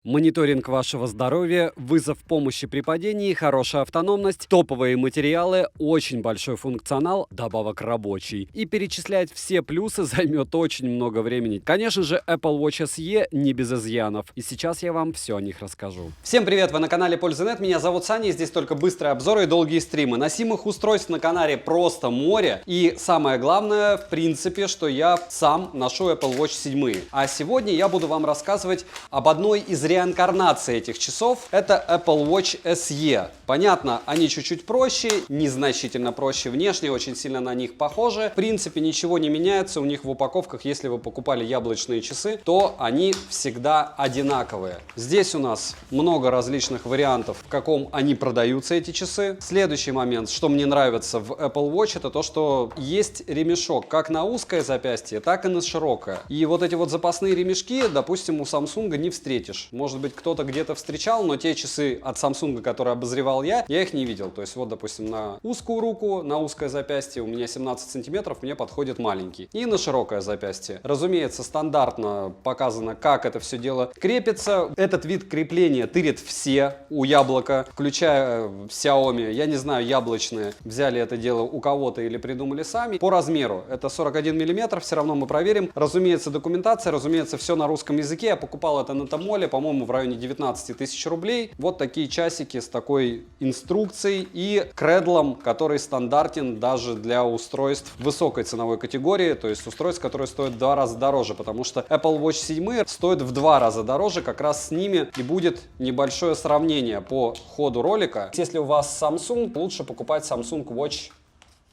Мониторинг вашего здоровья, вызов помощи при падении, хорошая автономность, топовые материалы, очень большой функционал, добавок рабочий. И перечислять все плюсы займет очень много времени. Конечно же, Apple Watch SE не без изъянов. И сейчас я вам все о них расскажу. Всем привет, вы на канале Пользы.нет, меня зовут Саня, и здесь только быстрые обзоры и долгие стримы. Носимых устройств на канале просто море. И самое главное, в принципе, что я сам ношу Apple Watch 7. А сегодня я буду вам рассказывать об одной из реинкарнаций этих часов. Это Apple Watch SE. Понятно, они чуть-чуть проще, незначительно проще внешне, очень сильно на них похожи. В принципе, ничего не меняется у них в упаковках. Если вы покупали яблочные часы, то они всегда одинаковые. Здесь у нас много различных вариантов, в каком они продаются, эти часы. Следующий момент, что мне нравится в Apple Watch, это то, что есть ремешок как на узкое запястье, так и на широкое. И вот эти вот запасные ремешки, допустим, у Samsung не встретишь. Может быть, кто-то где-то встречал, но те часы от Samsung, которые обозревал я их не видел. То есть вот, допустим, на узкую руку, на узкое запястье у меня 17 сантиметров, мне подходит маленький. И на широкое запястье. Разумеется, стандартно показано, как это все дело крепится. Этот вид крепления тырят все у яблока, включая Xiaomi. Я не знаю, яблочные взяли это дело у кого-то или придумали сами. По размеру это 41 миллиметр, все равно мы проверим. Разумеется, документация, разумеется, все на русском языке. Я покупал это на Тамоле, по-моему, в районе 19 тысяч рублей. Вот такие часики с такой инструкцией и кредлом, который стандартен даже для устройств высокой ценовой категории, то есть устройств, которые стоят в 2 раза дороже, потому что Apple Watch 7 стоит в 2 раза дороже, как раз с ними и будет небольшое сравнение по ходу ролика. Если у вас Samsung, лучше покупать Samsung Watch,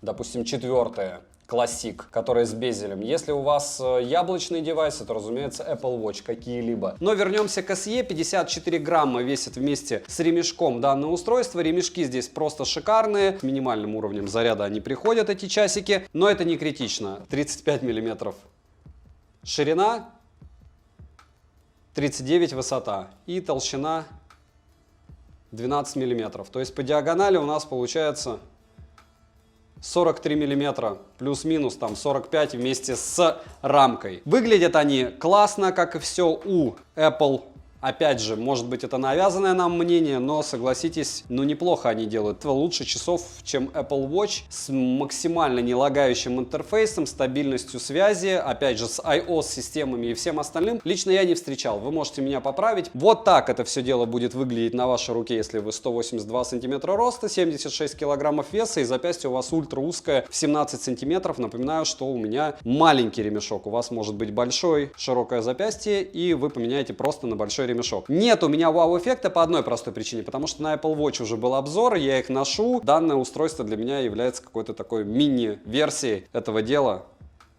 допустим, 4. Классик, который с безелем. Если у вас яблочные девайсы, то, разумеется, Apple Watch какие-либо. Но вернемся к SE. 54 грамма весит вместе с ремешком данное устройство. Ремешки здесь просто шикарные. С минимальным уровнем заряда они приходят, эти часики. Но это не критично. 35 миллиметров ширина, 39 высота и толщина 12 миллиметров. То есть по диагонали у нас получается 43 миллиметра, плюс-минус там 45 вместе с рамкой. Выглядят они классно, как и все у Apple. Опять же, может быть, это навязанное нам мнение, но согласитесь, ну неплохо они делают. Это лучше часов, чем Apple Watch, с максимально не лагающим интерфейсом, стабильностью связи, опять же, с iOS-системами и всем остальным. Лично я не встречал, вы можете меня поправить. Вот так это все дело будет выглядеть на вашей руке, если вы 182 сантиметра роста, 76 килограммов веса и запястье у вас ультра узкое в 17 сантиметров. Напоминаю, что у меня маленький ремешок, у вас может быть большой, широкое запястье, и вы поменяете просто на большой ремешок. Нет у меня вау-эффекта по одной простой причине, потому что на Apple Watch уже был обзор, я их ношу. Данное устройство для меня является какой-то такой мини-версией этого дела.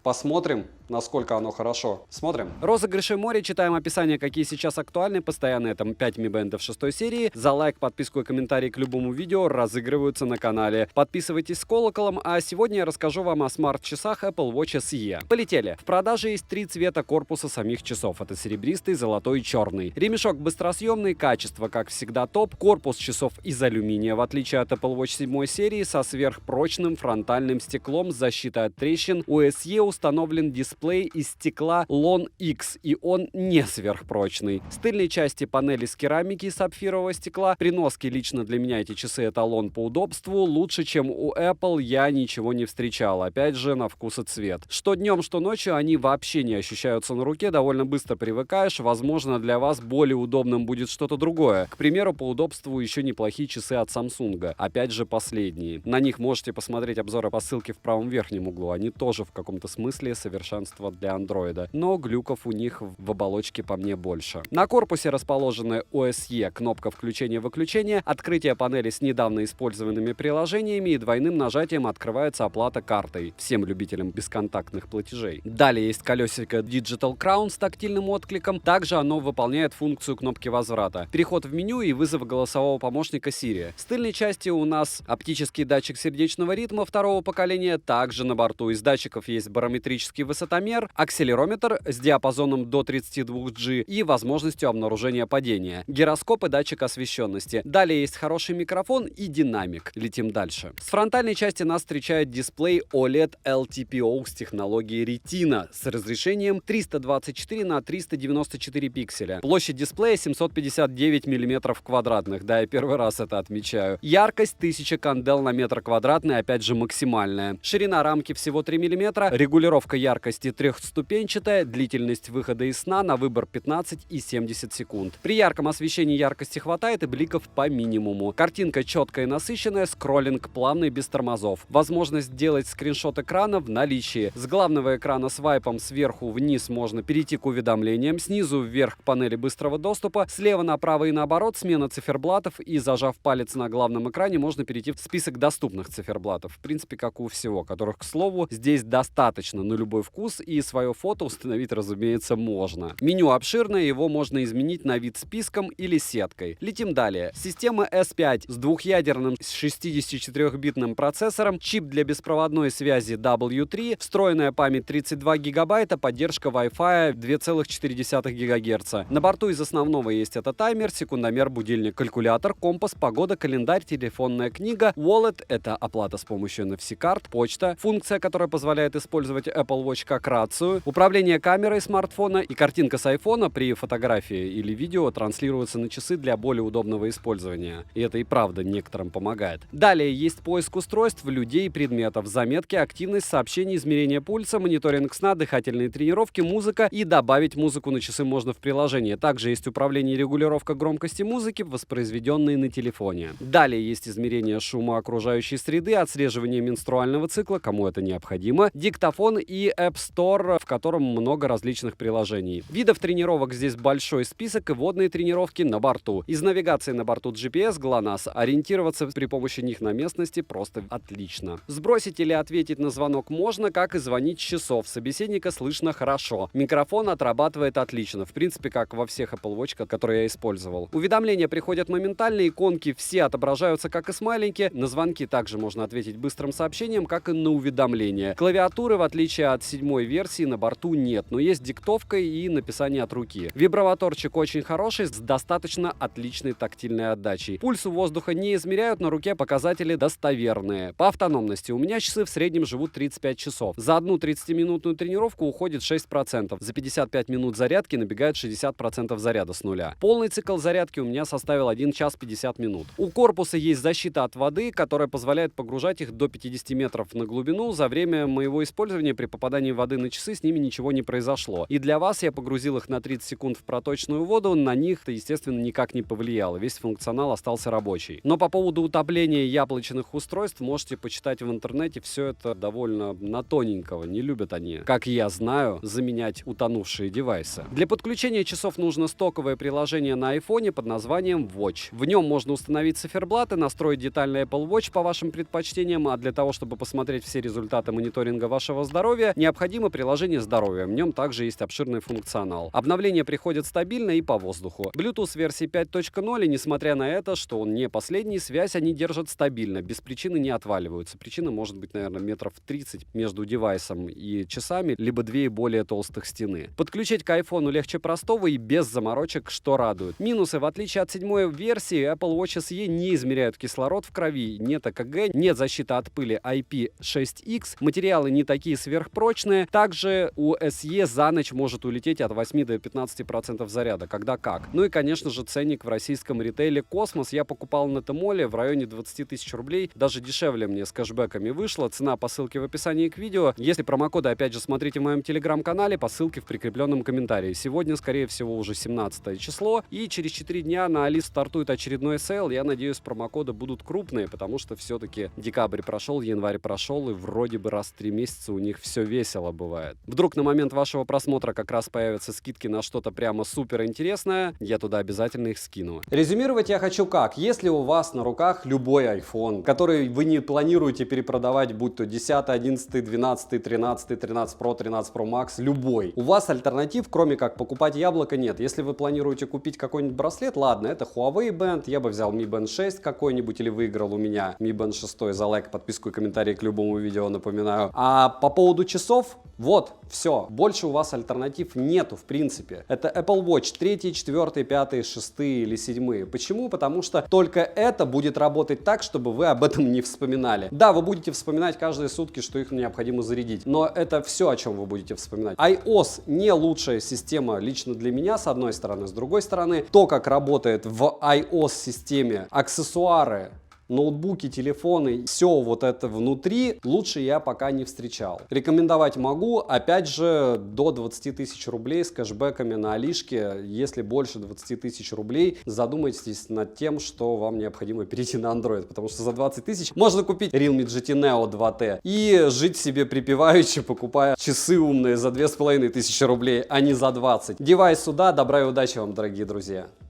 Посмотрим, насколько оно хорошо. Смотрим. Розыгрыши море. Читаем описание, какие сейчас актуальны. Постоянно это 5 Mi Band 6 серии. За лайк, подписку и комментарий к любому видео разыгрываются на канале. Подписывайтесь с колоколом. А сегодня я расскажу вам о смарт-часах Apple Watch SE. Полетели. В продаже есть 3 цвета корпуса самих часов. Это серебристый, золотой и черный. Ремешок быстросъемный, качество, как всегда, топ. Корпус часов из алюминия, в отличие от Apple Watch 7 серии, со сверхпрочным фронтальным стеклом с защитой от трещин. У SE установлен дисплей из стекла Lon X, и он не сверхпрочный. С тыльной части панели с керамики и сапфирового стекла. При носке лично для меня эти часы эталон по удобству. Лучше, чем у Apple, я ничего не встречал. Опять же, на вкус и цвет. Что днем, что ночью они вообще не ощущаются на руке. Довольно быстро привыкаешь. Возможно, для вас более удобным будет что-то другое. К примеру, по удобству еще неплохие часы от Samsung. Опять же, последние. На них можете посмотреть обзоры по ссылке в правом верхнем углу. Они тоже в каком-то смысле совершенство для андроида, но глюков у них в оболочке по мне больше. На корпусе расположены OSE, кнопка включения-выключения, открытие панели с недавно использованными приложениями и двойным нажатием открывается оплата картой. Всем любителям бесконтактных платежей. Далее есть колесико Digital Crown с тактильным откликом. Также оно выполняет функцию кнопки возврата. Переход в меню и вызов голосового помощника Siri. С тыльной части у нас оптический датчик сердечного ритма 2-го поколения. Также на борту из датчиков есть барометрический высотомер, пульсомер, акселерометр с диапазоном до 32G и возможностью обнаружения падения, гироскоп и датчик освещенности. Далее есть хороший микрофон и динамик. Летим дальше. С фронтальной части нас встречает дисплей OLED LTPO с технологией Retina с разрешением 324 на 394 пикселя. Площадь дисплея 759 миллиметров квадратных. Да, я первый раз это отмечаю. Яркость 1000 кандел на метр квадратный, опять же максимальная. Ширина рамки всего 3 мм, регулировка яркости трехступенчатая, длительность выхода из сна на выбор 15 и 70 секунд. При ярком освещении яркости хватает и бликов по минимуму. Картинка четкая и насыщенная, скроллинг плавный без тормозов. Возможность делать скриншот экрана в наличии. С главного экрана свайпом сверху вниз можно перейти к уведомлениям, снизу вверх к панели быстрого доступа, слева направо и наоборот смена циферблатов, и зажав палец на главном экране можно перейти в список доступных циферблатов. В принципе, как у всего, которых, к слову, здесь достаточно на любой вкус, и свое фото установить, разумеется, можно. Меню обширное, его можно изменить на вид списком или сеткой. Летим далее. Система S5 с двухъядерным 64-битным процессором, чип для беспроводной связи W3, встроенная память 32 гигабайта, поддержка Wi-Fi 2,4 ГГц. На борту из основного есть это таймер, секундомер, будильник, калькулятор, компас, погода, календарь, телефонная книга, Wallet — это оплата с помощью NFC-карт, почта, функция, которая позволяет использовать Apple Watch как рацию, управление камерой смартфона и картинка с iPhone при фотографии или видео транслируется на часы для более удобного использования. И это и правда некоторым помогает. Далее есть поиск устройств, людей и предметов, заметки, активность, сообщения, измерение пульса, мониторинг сна, дыхательные тренировки, музыка, и добавить музыку на часы можно в приложении. Также есть управление и регулировка громкости музыки, воспроизведенные на телефоне. Далее есть измерение шума окружающей среды, отслеживание менструального цикла, кому это необходимо, диктофон и App Store, в котором много различных приложений. Видов тренировок здесь большой список и водные тренировки на борту. Из навигации на борту GPS, GLONASS, ориентироваться при помощи них на местности просто отлично. Сбросить или ответить на звонок можно, как и звонить с часов. Собеседника слышно хорошо. Микрофон отрабатывает отлично. В принципе, как во всех Apple Watch, которые я использовал. Уведомления приходят моментально, иконки все отображаются как и смайленьки. На звонки также можно ответить быстрым сообщением, как и на уведомления. Клавиатуры, в отличие от 7-й версии, на борту нет, но есть диктовка и написание от руки. Виброваторчик очень хороший, с достаточно отличной тактильной отдачей. Пульсу воздуха не измеряют, на руке показатели достоверные. По автономности у меня часы в среднем живут 35 часов. За одну 30-минутную тренировку уходит 6%. За 55 минут зарядки набегает 60% заряда с нуля. Полный цикл зарядки у меня составил 1 час 50 минут. У корпуса есть защита от воды, которая позволяет погружать их до 50 метров на глубину. За время моего использования при попадании воды на часы с ними ничего не произошло. И для вас я погрузил их на 30 секунд в проточную воду, на них это, естественно, никак не повлияло. Весь функционал остался рабочий. Но по поводу утопления яблочных устройств можете почитать в интернете, все это довольно на тоненького. Не любят они, как я знаю, заменять утонувшие девайсы. Для подключения часов нужно стоковое приложение на iPhone под названием Watch. В нем можно установить циферблаты, настроить детально Apple Watch по вашим предпочтениям, а для того, чтобы посмотреть все результаты мониторинга вашего здоровья, необходимо приложение «Здоровье». В нем также есть обширный функционал. Обновления приходят стабильно и по воздуху. Bluetooth версии 5.0, и несмотря на это, что он не последний, связь они держат стабильно, без причины не отваливаются. Причина может быть, наверное, метров 30 между девайсом и часами, либо 2 и более толстых стены. Подключить к iPhone легче простого и без заморочек, что радует. Минусы: в отличие от 7-й версии, Apple Watch SE не измеряют кислород в крови, нет ЭКГ, нет защиты от пыли IP6X, материалы не такие сверхпрочные. Также у SE за ночь может улететь от 8 до 15% заряда, когда как. Ну и, конечно же, ценник в российском ритейле «Космос» я покупал на Тмоле в районе 20 тысяч рублей, даже дешевле мне с кэшбэками вышло. Цена по ссылке в описании к видео. Если промокоды, опять же, смотрите в моем телеграм-канале по ссылке в прикрепленном комментарии. Сегодня, скорее всего, уже 17 число, и через 4 дня на Али стартует очередной сейл. Я надеюсь, промокоды будут крупные, потому что все-таки декабрь прошел, январь прошел, и вроде бы раз в 3 месяца у них все весело бывает. Вдруг на момент вашего просмотра как раз появятся скидки на что-то прямо супер интересное, я туда обязательно их скину. Резюмировать я хочу как. Если у вас на руках любой iPhone, который вы не планируете перепродавать, будь то 10, 11, 12, 13, 13 Pro, 13 Pro Max, любой, у вас альтернатив, кроме как покупать яблоко, нет. Если вы планируете купить какой-нибудь браслет, ладно, это Huawei Band, я бы взял Mi Band 6 какой-нибудь, или выиграл у меня Mi Band 6 за лайк, подписку и комментарий к любому видео, напоминаю. А по поводу часов, Вот, все. Больше у вас альтернатив нету, в принципе. Это Apple Watch 3, 4, 5, 6 или 7. Почему? Потому что только это будет работать так, чтобы вы об этом не вспоминали. Да, вы будете вспоминать каждые сутки, что их необходимо зарядить, но это все, о чем вы будете вспоминать. iOS не лучшая система лично для меня, с одной стороны. С другой стороны, то, как работает в iOS-системе аксессуары, ноутбуки, телефоны, все вот это внутри, лучше я пока не встречал. Рекомендовать могу, опять же, до 20 тысяч рублей с кэшбэками на Алишке. Если больше 20 тысяч рублей, задумайтесь над тем, что вам необходимо перейти на Android, потому что за 20 тысяч можно купить Realme GT Neo 2T и жить себе припеваючи, покупая часы умные за 2500 рублей, а не за 20. Девайс сюда, добра и удачи вам, дорогие друзья.